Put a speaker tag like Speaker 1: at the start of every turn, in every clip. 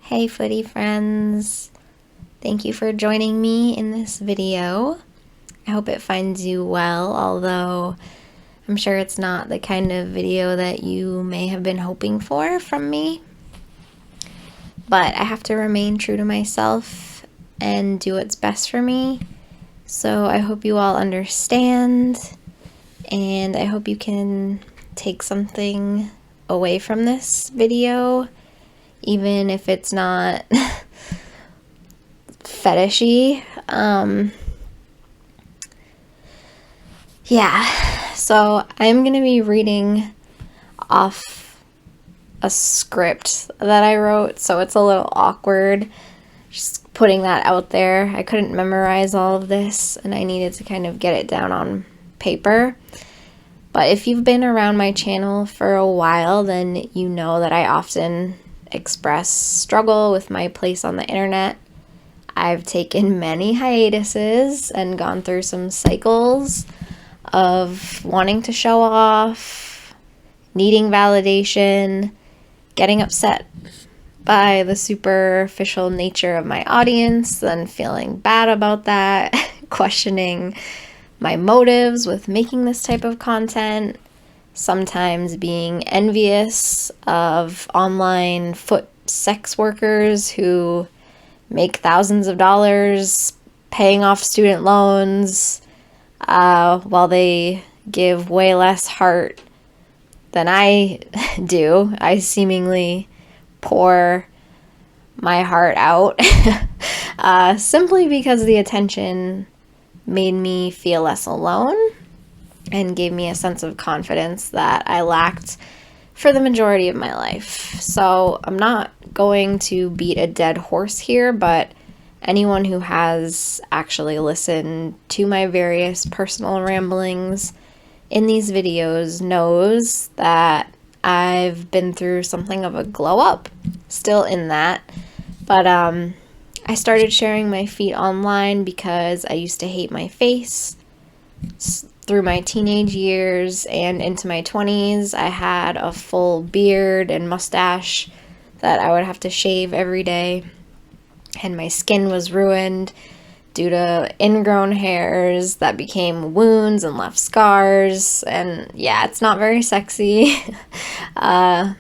Speaker 1: Hey footy friends, thank you for joining me in this video. I hope it finds you well, although I'm sure it's not the kind of video that you may have been hoping for from me. But I have to remain true to myself and do what's best for me. So I hope you all understand, and I hope you can take something away from this video, even if it's not fetishy. So I'm going to be reading off a script that I wrote, so it's a little awkward just putting that out there. I couldn't memorize all of this, and I needed to kind of get it down on paper. But if you've been around my channel for a while, then you know that I often express struggle with my place on the internet. I've taken many hiatuses and gone through some cycles of wanting to show off, needing validation, getting upset by the superficial nature of my audience, then feeling bad about that, questioning my motives with making this type of content, sometimes being envious of online foot sex workers who make thousands of dollars paying off student loans while they give way less heart than I do. I seemingly pour my heart out simply because the attention made me feel less alone and gave me a sense of confidence that I lacked for the majority of my life. So I'm not going to beat a dead horse here, but anyone who has actually listened to my various personal ramblings in these videos knows that I've been through something of a glow up, still in that, but I started sharing my feet online because I used to hate my face. Through my teenage years and into my 20s, I had a full beard and mustache that I would have to shave every day, and my skin was ruined due to ingrown hairs that became wounds and left scars, and yeah, it's not very sexy, but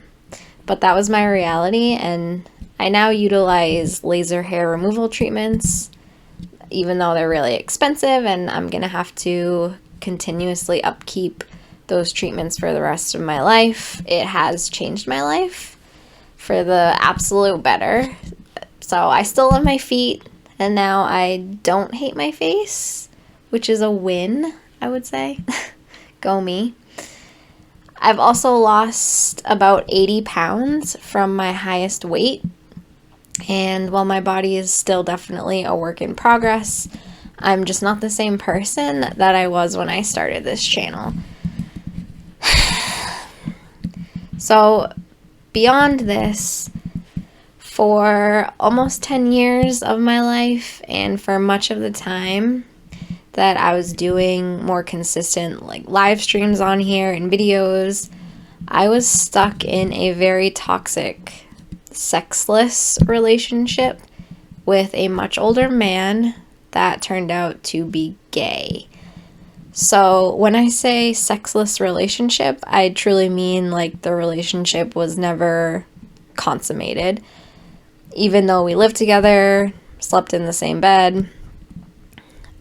Speaker 1: that was my reality, and I now utilize laser hair removal treatments, even though they're really expensive, and I'm gonna have to continuously upkeep those treatments for the rest of my life. It has changed my life for the absolute better. So I still love my feet, and now I don't hate my face, which is a win, I would say. Go me. I've also lost about 80 pounds from my highest weight, and while my body is still definitely a work in progress, I'm just not the same person that I was when I started this channel. So beyond this, for almost 10 years of my life, and for much of the time that I was doing more consistent live streams on here and videos, I was stuck in a very toxic, sexless relationship with a much older man that turned out to be gay. So when I say sexless relationship, I truly mean the relationship was never consummated. Even though we lived together, slept in the same bed.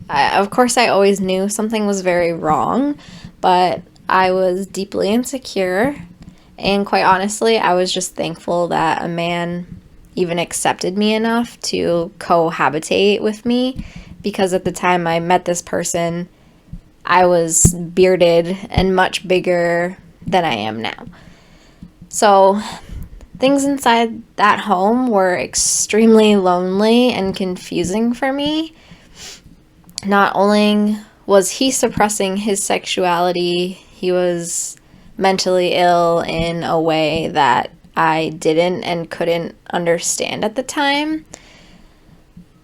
Speaker 1: Of course, I always knew something was very wrong, but I was deeply insecure, and quite honestly, I was just thankful that a man even accepted me enough to cohabitate with me, because at the time I met this person, I was bearded and much bigger than I am now. So things inside that home were extremely lonely and confusing for me. Not only was he suppressing his sexuality, he was mentally ill in a way that I didn't and couldn't understand at the time.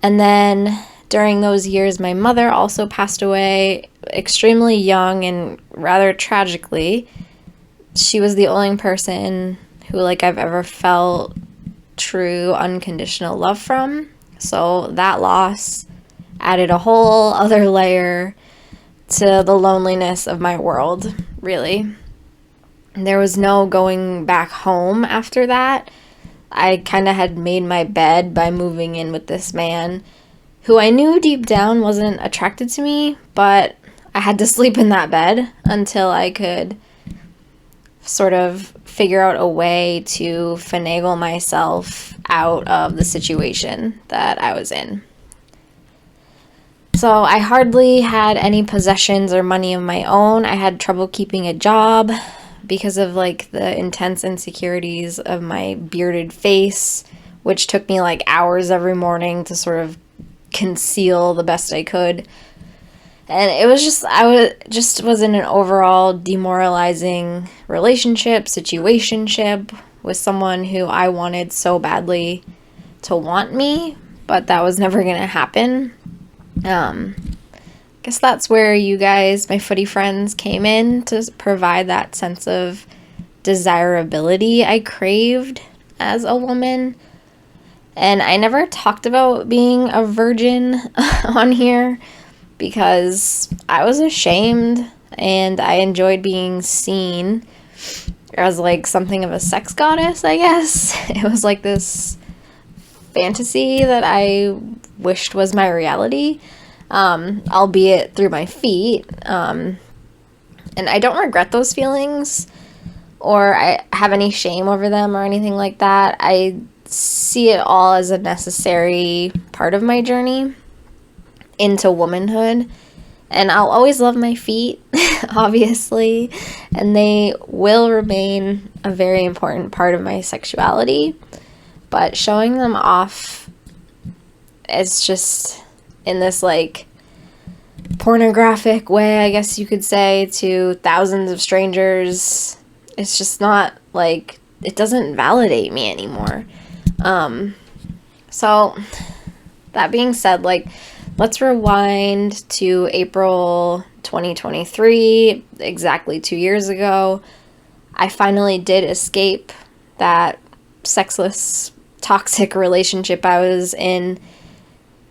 Speaker 1: And then during those years, my mother also passed away extremely young and rather tragically. She was the only person who I've ever felt true unconditional love from. So that loss added a whole other layer to the loneliness of my world, really. There was no going back home after that. I kind of had made my bed by moving in with this man who I knew deep down wasn't attracted to me, but I had to sleep in that bed until I could sort of figure out a way to finagle myself out of the situation that I was in. So I hardly had any possessions or money of my own. I had trouble keeping a job because of like the intense insecurities of my bearded face, which took me like hours every morning to sort of conceal the best I could. And it was just, was in an overall demoralizing situationship with someone who I wanted so badly to want me, but that was never going to happen. Guess that's where you guys, my footy friends, came in to provide that sense of desirability I craved as a woman. And I never talked about being a virgin on here because I was ashamed and I enjoyed being seen as like something of a sex goddess, I guess. It was like this fantasy that I wished was my reality, albeit through my feet. And I don't regret those feelings or I have any shame over them or anything like that. I see it all as a necessary part of my journey into womanhood. And I'll always love my feet, obviously, and they will remain a very important part of my sexuality. But showing them off is just in this like pornographic way, I guess you could say, to thousands of strangers, it's just not like, it doesn't validate me anymore. So that being said, like, let's rewind to April 2023, exactly 2 years ago. I finally did escape that sexless, toxic relationship I was in,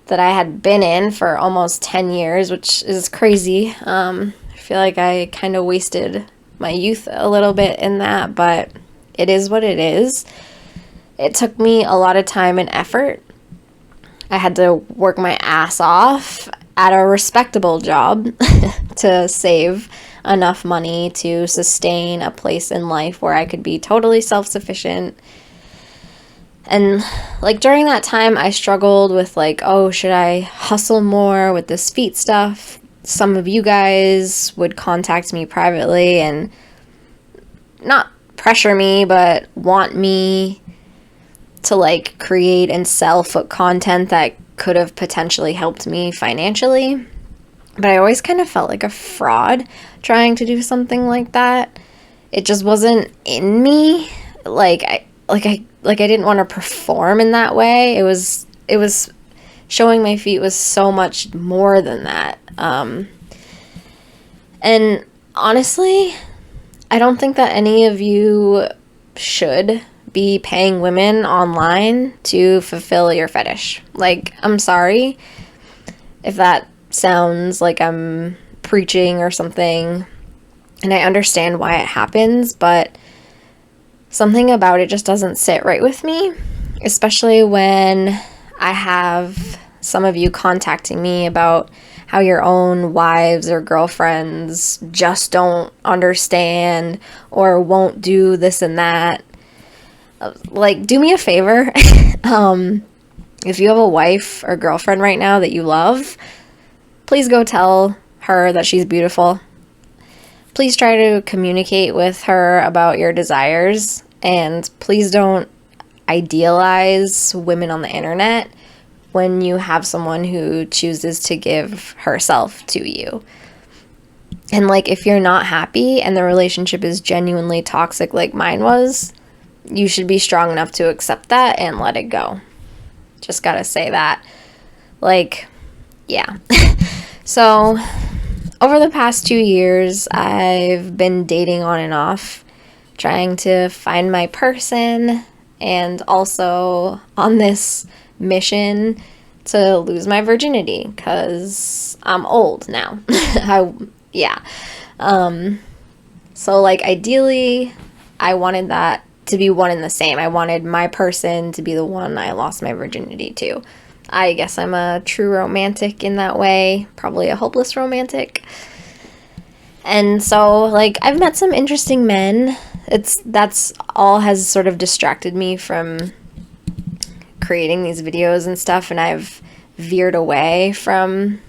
Speaker 1: that I had been in for almost 10 years, which is crazy. I feel like I kind of wasted my youth a little bit in that, but it is what it is. It took me a lot of time and effort. I had to work my ass off at a respectable job to save enough money to sustain a place in life where I could be totally self-sufficient. And like during that time, I struggled with like, oh, should I hustle more with this feet stuff? Some of you guys would contact me privately and not pressure me, but want me to like create and sell foot content that could have potentially helped me financially. But I always kind of felt like a fraud trying to do something like that. It just wasn't in me. I didn't want to perform in that way. It was showing my feet was so much more than that. And honestly, I don't think that any of you should be paying women online to fulfill your fetish. Like, I'm sorry if that sounds like I'm preaching or something, and I understand why it happens, but something about it just doesn't sit right with me, especially when I have some of you contacting me about how your own wives or girlfriends just don't understand or won't do this and that. Like, do me a favor. If you have a wife or girlfriend right now that you love, please go tell her that she's beautiful. Please try to communicate with her about your desires, and please don't idealize women on the internet when you have someone who chooses to give herself to you. And like, if you're not happy and the relationship is genuinely toxic like mine was, you should be strong enough to accept that and let it go. Just gotta say that. Like, yeah. So, over the past 2 years, I've been dating on and off, trying to find my person and also on this mission to lose my virginity because I'm old now. Yeah. So, like, ideally, I wanted that to be one and the same. I wanted my person to be the one I lost my virginity to. I guess I'm a true romantic in that way, probably a hopeless romantic. And so, like, I've met some interesting men. That's all has sort of distracted me from creating these videos and stuff, and I've veered away from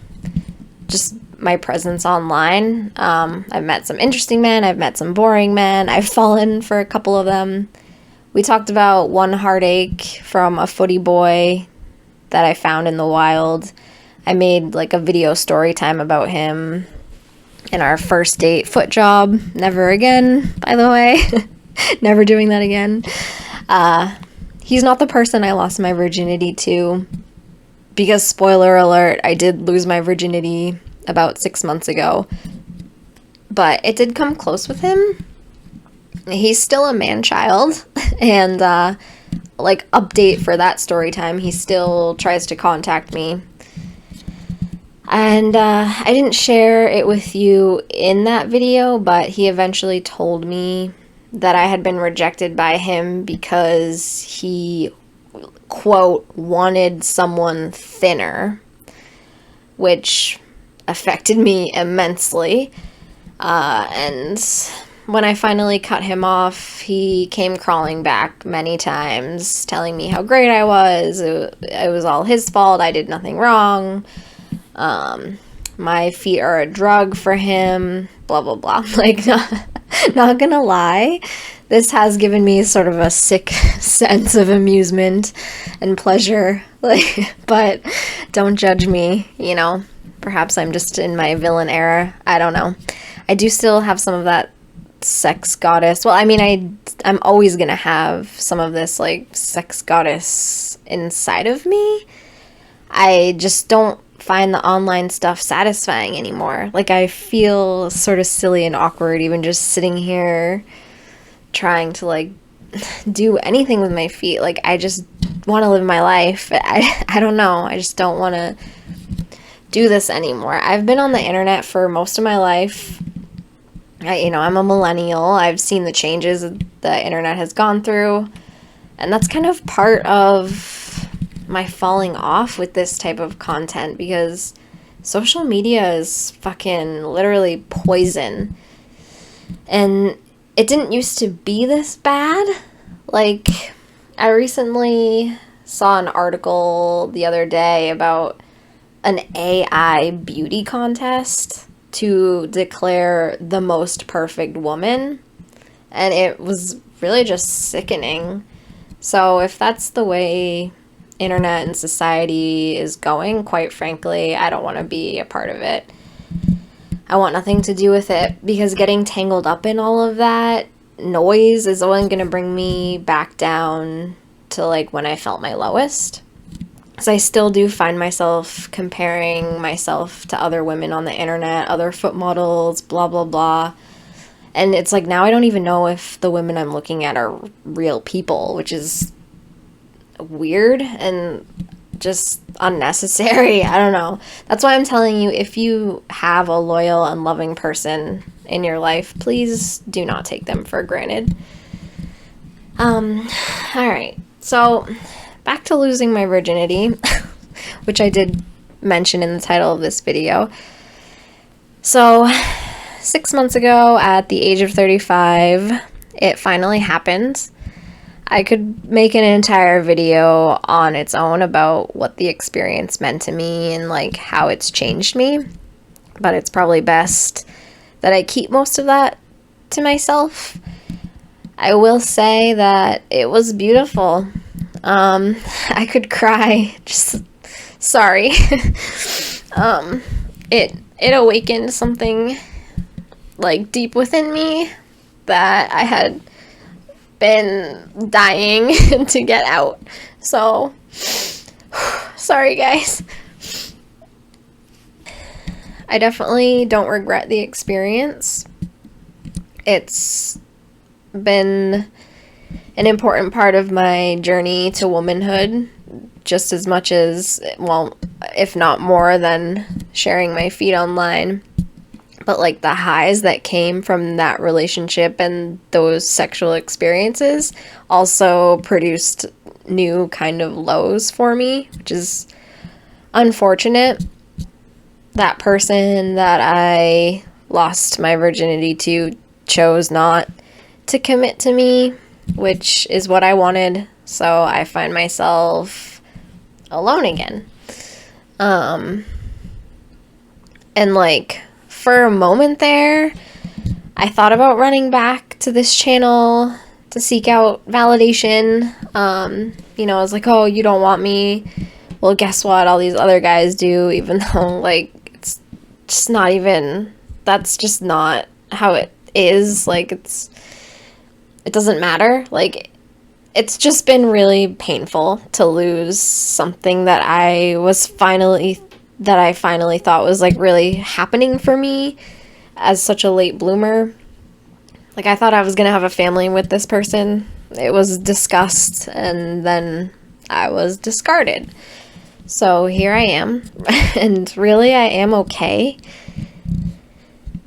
Speaker 1: just my presence online. I've met some interesting men, I've met some boring men, I've fallen for a couple of them. We talked about one heartache from a footy boy that I found in the wild. I made like a video story time about him and our first date foot job. Never again, by the way. Never doing that again. He's not the person I lost my virginity to, because spoiler alert, I did lose my virginity about 6 months ago, but it did come close with him. He's still a man-child, and like, update for that story time, he still tries to contact me. And I didn't share it with you in that video, but he eventually told me that I had been rejected by him because he, quote, wanted someone thinner, which affected me immensely. And when I finally cut him off, he came crawling back many times, telling me how great I was. It was all his fault. I did nothing wrong. My feet are a drug for him, blah, blah, blah. Like, not gonna lie, this has given me sort of a sick sense of amusement and pleasure. Like, but don't judge me, you know. Perhaps I'm just in my villain era. I don't know. I do still have some of that sex goddess. Well, I mean, I'm always gonna have some of this, like, sex goddess inside of me. I just don't find the online stuff satisfying anymore. Like, I feel sort of silly and awkward even just sitting here trying to, like, do anything with my feet. Like, I just want to live my life. I don't know. I just don't want to do this anymore. I've been on the internet for most of my life. I'm a millennial. I've seen the changes the internet has gone through, and that's kind of part of my falling off with this type of content, because social media is fucking literally poison. And it didn't used to be this bad. Like, I recently saw an article the other day about an AI beauty contest to declare the most perfect woman, and it was really just sickening. So if that's the way internet and society is going, quite frankly, I don't want to be a part of it. I want nothing to do with it, because getting tangled up in all of that noise is only going to bring me back down to, like, when I felt my lowest. So I still do find myself comparing myself to other women on the internet, other foot models, blah, blah, blah. And it's like, now I don't even know if the women I'm looking at are real people, which is weird and just unnecessary. I don't know. That's why I'm telling you, if you have a loyal and loving person in your life, please do not take them for granted. All right. So back to losing my virginity, which I did mention in the title of this video. So 6 months ago, at the age of 35, it finally happened. I could make an entire video on its own about what the experience meant to me and, like, how it's changed me, but it's probably best that I keep most of that to myself. I will say that it was beautiful. I could cry, just sorry. It awakened something, like, deep within me that I had been dying to get out. So sorry, guys. I definitely don't regret the experience. It's been an important part of my journey to womanhood, just as much as, well, if not more than sharing my feet online. But like the highs that came from that relationship and those sexual experiences also produced new kind of lows for me, which is unfortunate. That person that I lost my virginity to chose not to commit to me, which is what I wanted. So I find myself alone again. And like, for a moment there, I thought about running back to this channel to seek out validation. You know, I was like, oh, you don't want me. Well, guess what? All these other guys do, even though, like, it's just not even, that's just not how it is. Like, it doesn't matter. Like, it's just been really painful to lose something that I finally thought was like really happening for me as such a late bloomer. Like, I thought I was gonna have a family with this person. It was discussed, and then I was discarded. So here I am, and really I am okay.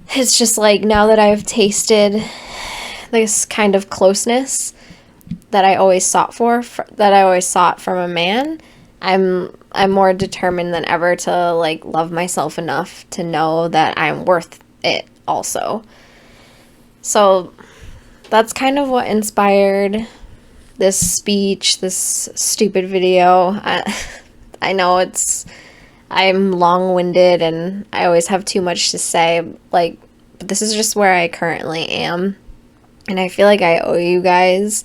Speaker 1: It's just like, now that I've tasted this kind of closeness that I always sought from a man, I'm more determined than ever to like love myself enough to know that I'm worth it also. So that's kind of what inspired this speech, this stupid video. I know I'm long-winded and I always have too much to say, like, but this is just where I currently am. And I feel like I owe you guys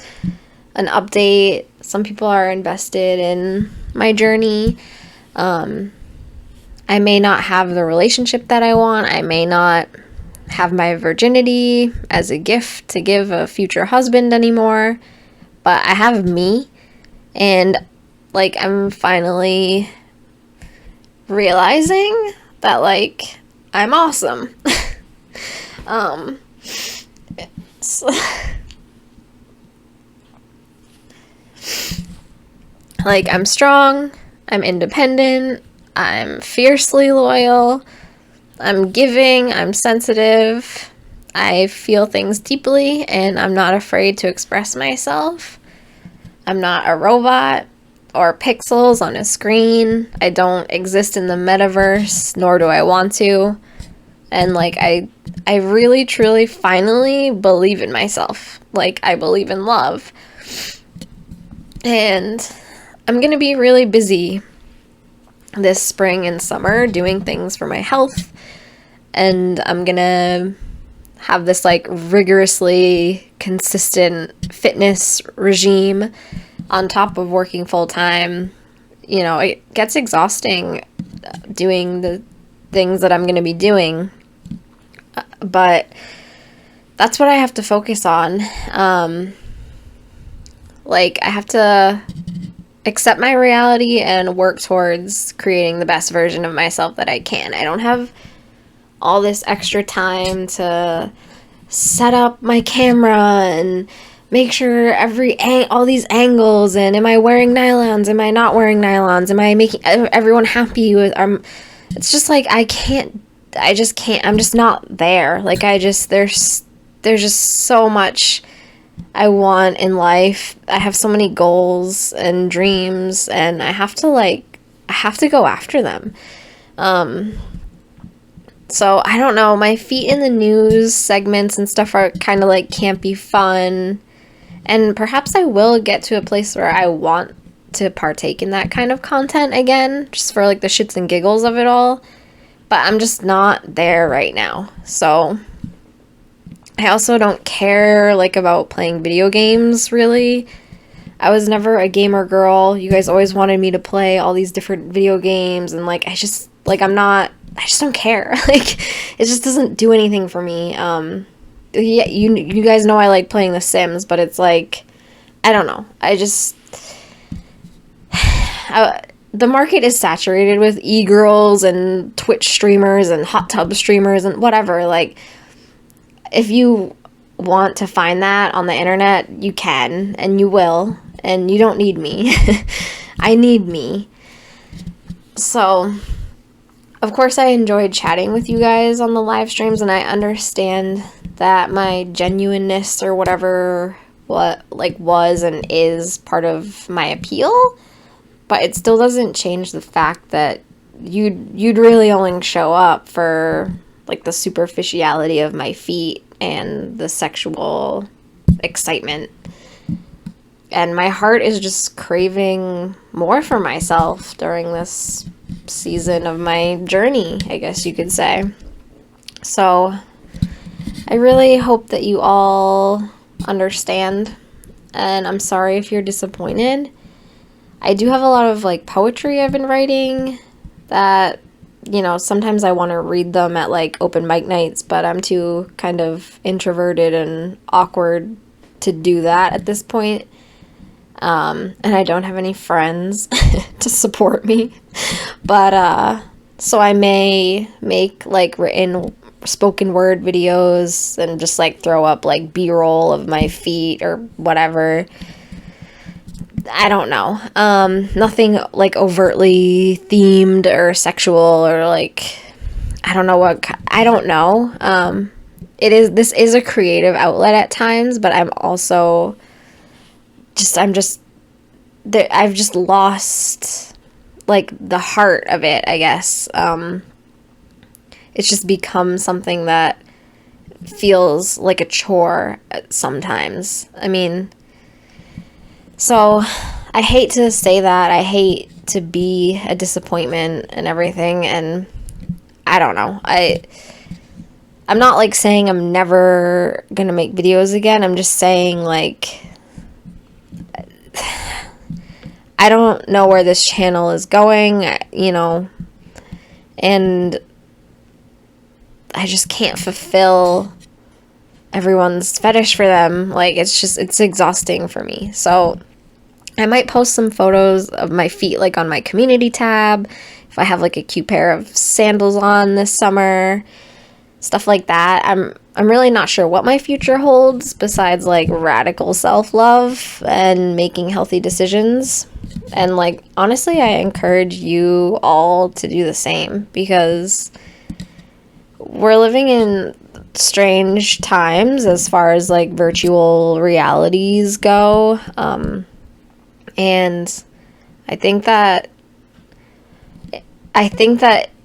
Speaker 1: an update. Some people are invested in my journey. I may not have the relationship that I want. I may not have my virginity as a gift to give a future husband anymore. But I have me. And, like, I'm finally realizing that, like, I'm awesome. Like, I'm strong, I'm independent, I'm fiercely loyal, I'm giving, I'm sensitive, I feel things deeply, and I'm not afraid to express myself. I'm not a robot or pixels on a screen. I don't exist in the metaverse, nor do I want to. And, like, I really, truly, finally believe in myself. Like, I believe in love. And I'm gonna be really busy this spring and summer doing things for my health. And I'm gonna have this, like, rigorously consistent fitness regime on top of working full-time. You know, it gets exhausting doing the things that I'm gonna be doing. But that's what I have to focus on. Like, I have to accept my reality and work towards creating the best version of myself that I can. I don't have all this extra time to set up my camera and make sure all these angles, and am I wearing nylons, am I not wearing nylons, am I making everyone happy with, it's just like, I just can't, I'm just not there. Like, there's just so much I want in life. I have so many goals and dreams, and I have to go after them. So I don't know, my feet in the news segments and stuff are kind of like campy fun, and perhaps I will get to a place where I want to partake in that kind of content again, just for like the shits and giggles of it all. But I'm just not there right now. So I also don't care, like, about playing video games, really. I was never a gamer girl. You guys always wanted me to play all these different video games, and, like, I just don't care. Like, it just doesn't do anything for me. Yeah, you guys know I like playing The Sims, but it's like, I don't know. The market is saturated with e-girls and Twitch streamers and hot tub streamers and whatever. Like, if you want to find that on the internet, you can, and you will, and you don't need me. I need me. So, of course, I enjoyed chatting with you guys on the live streams, and I understand that my genuineness or whatever was and is part of my appeal, but it still doesn't change the fact that you'd really only show up for like the superficiality of my feet and the sexual excitement. And my heart is just craving more for myself during this season of my journey, I guess you could say. So I really hope that you all understand, and I'm sorry if you're disappointed. I do have a lot of like poetry I've been writing that, you know, sometimes I want to read them at like open mic nights, but I'm too kind of introverted and awkward to do that at this point. And I don't have any friends to support me. But, so I may make like written spoken word videos and just like throw up like B-roll of my feet or whatever. I don't know. Nothing like overtly themed or sexual or like, I don't know. This is a creative outlet at times, but I've just lost like the heart of it, I guess. It's just become something that feels like a chore sometimes. I mean, so I hate to say that. I hate to be a disappointment and everything, and I don't know. I'm not like saying I'm never gonna make videos again. I'm just saying like I don't know where this channel is going, you know, and I just can't fulfill everyone's fetish for them. Like, it's exhausting for me. So I might post some photos of my feet, like, on my community tab, if I have, like, a cute pair of sandals on this summer, stuff like that. I'm really not sure what my future holds besides, like, radical self-love and making healthy decisions. And, like, honestly, I encourage you all to do the same, because we're living in strange times as far as, like, virtual realities go. And I think that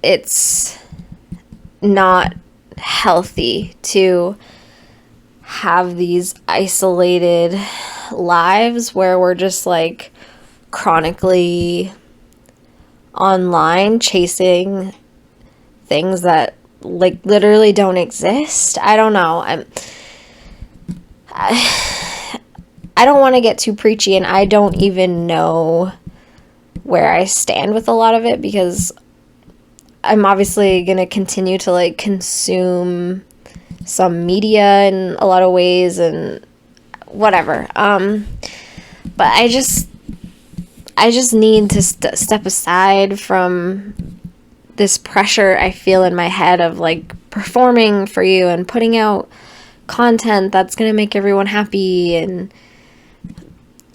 Speaker 1: it's not healthy to have these isolated lives where we're just like chronically online chasing things that like literally don't exist. I don't know. I don't want to get too preachy, and I don't even know where I stand with a lot of it, because I'm obviously going to continue to like consume some media in a lot of ways and whatever. But I just need to step aside from this pressure I feel in my head of like performing for you and putting out content that's going to make everyone happy, and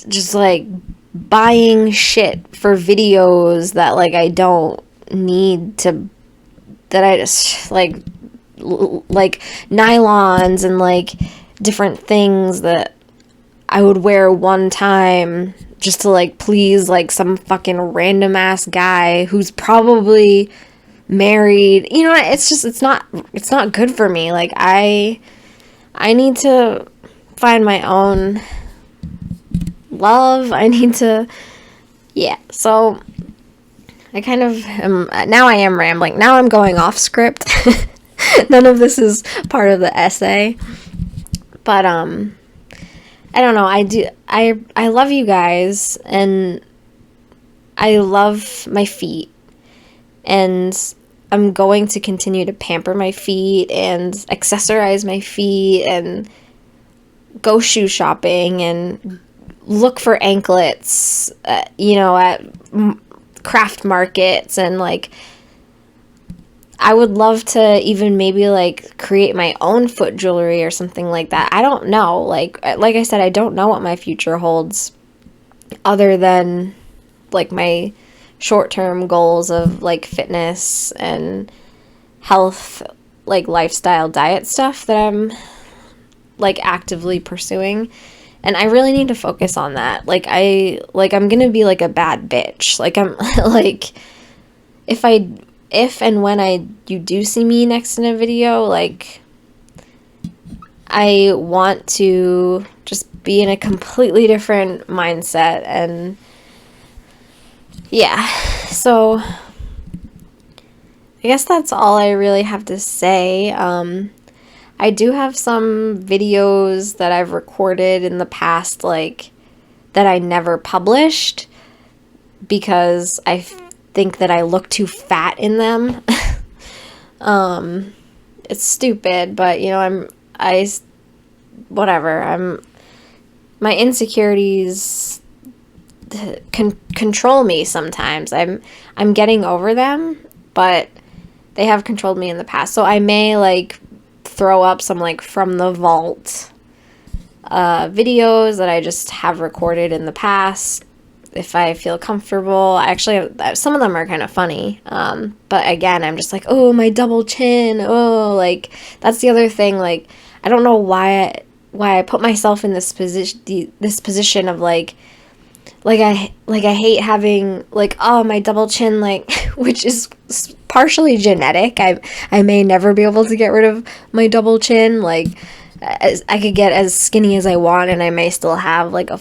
Speaker 1: just like buying shit for videos that like I don't need to, that I just like nylons and like different things that I would wear one time just to like please like some fucking random ass guy who's probably married. You know, it's not good for me. Like I need to find my own love. I need to, yeah. So I kind of now I am rambling. Now I'm going off script. None of this is part of the essay. But I don't know. I love you guys, and I love my feet, and I'm going to continue to pamper my feet and accessorize my feet and go shoe shopping and look for anklets, you know, at craft markets, and like I would love to even maybe like create my own foot jewelry or something like that. I don't know. Like I said, I don't know what my future holds other than like my short-term goals of like fitness and health, like lifestyle diet stuff that I'm like actively pursuing. And I really need to focus on that. I'm gonna be like a bad bitch. Like I'm like if and when you do see me next in a video, like I want to just be in a completely different mindset. And yeah, so I guess that's all I really have to say. I do have some videos that I've recorded in the past, like, that I never published because I think that I look too fat in them. It's stupid, but, you know, my insecurities control me sometimes. I'm getting over them, but they have controlled me in the past. So I may, like, throw up some like from the vault videos that I just have recorded in the past if I feel comfortable. Actually, some of them are kind of funny, but again, I'm just like, oh, my double chin, oh, like that's the other thing. Like I don't know why I put myself in this position of like I hate having like, oh, my double chin, like which is partially genetic. I may never be able to get rid of my double chin. Like I could get as skinny as I want and I may still have like a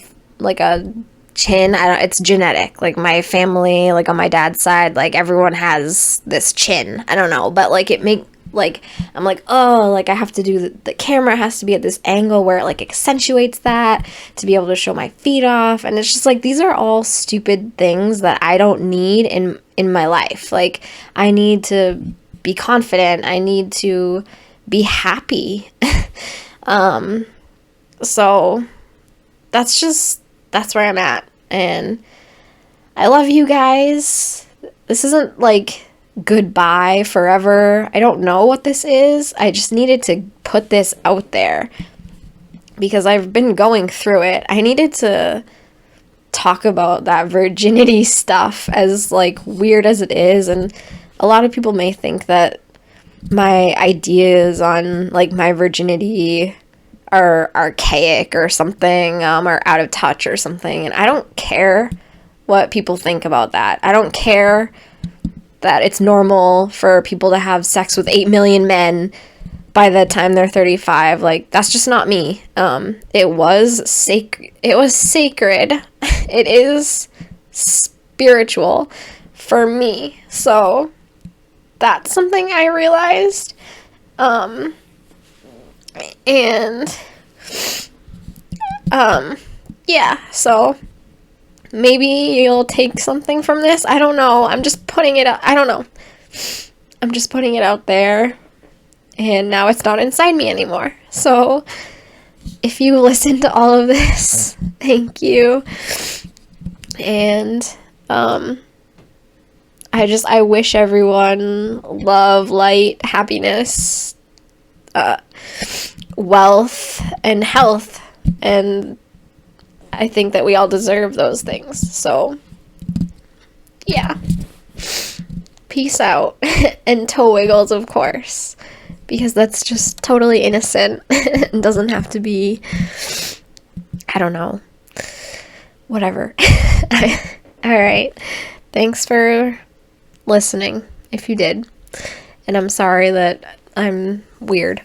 Speaker 1: chin. It's genetic. Like my family, like on my dad's side, like everyone has this chin. I don't know, but like I'm like, oh, like I have to do the camera has to be at this angle where it like accentuates that to be able to show my feet off. And it's just like, these are all stupid things that I don't need in my life. Like I need to be confident. I need to be happy. So that's where I'm at. And I love you guys. This isn't like goodbye forever. I don't know what this is. I just needed to put this out there because I've been going through it. I needed to talk about that virginity stuff, as like weird as it is. And a lot of people may think that my ideas on like my virginity are archaic or something, or out of touch or something. And I don't care what people think about that. I don't care that it's normal for people to have sex with 8 million men by the time they're 35. Like, that's just not me. It was sacred. It is spiritual for me. So that's something I realized. Yeah, so maybe you'll take something from this. I don't know. I'm just putting it out. I don't know. I'm just putting it out there. And now it's not inside me anymore. So if you listen to all of this, thank you. And I wish everyone love, light, happiness, wealth, and health. And I think that we all deserve those things. So, yeah. Peace out. And toe wiggles, of course. Because that's just totally innocent. And doesn't have to be, I don't know. Whatever. Alright. Thanks for listening, if you did. And I'm sorry that I'm weird.